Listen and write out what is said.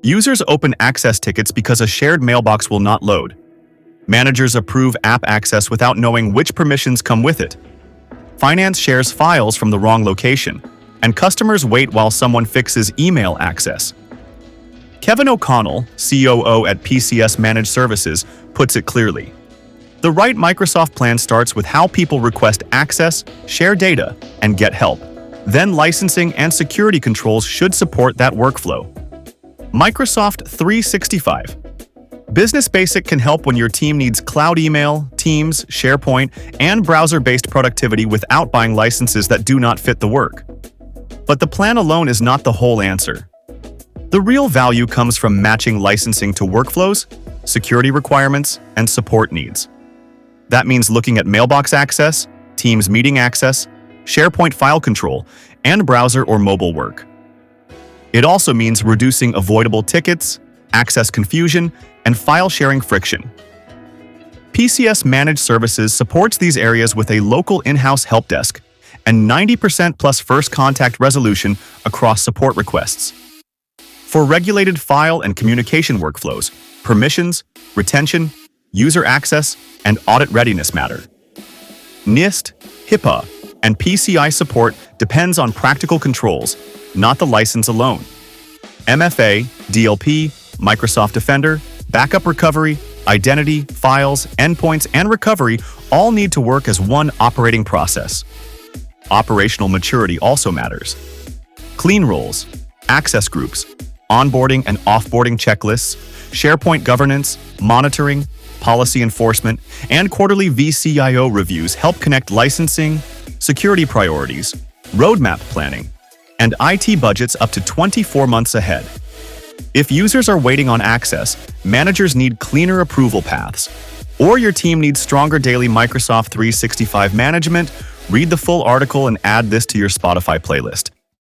Users open access tickets because a shared mailbox will not load. Managers approve app access without knowing which permissions come with it. Finance shares files from the wrong location, and customers wait while someone fixes email access. Kevin O'Connell, COO at PCS Managed Services, puts it clearly. The right Microsoft plan starts with how people request access, share data, and get help. Then licensing and security controls should support that workflow. Microsoft 365. Business Basic can help when your team needs cloud email, Teams, SharePoint, and browser-based productivity without buying licenses that do not fit the work. But the plan alone is not the whole answer. The real value comes from matching licensing to workflows, security requirements, and support needs. That means looking at mailbox access, Teams meeting access, SharePoint file control, and browser or mobile work. It also means reducing avoidable tickets, access confusion, and file sharing friction. PCS Managed Services supports these areas with a local in-house help desk and 90% plus first contact resolution across support requests. For regulated file and communication workflows, permissions, retention, user access, and audit readiness matter. NIST, HIPAA, and PCI support depends on practical controls, not the license alone. MFA, DLP, Microsoft Defender, backup recovery, identity, files, endpoints, and recovery all need to work as one operating process. Operational maturity also matters. Clean roles, access groups, onboarding and offboarding checklists, SharePoint governance, monitoring, policy enforcement, and quarterly VCIO reviews help connect licensing, security priorities, roadmap planning, and IT budgets up to 24 months ahead. If users are waiting on access, managers need cleaner approval paths. Or your team needs stronger daily Microsoft 365 management, read the full article and add this to your Spotify playlist.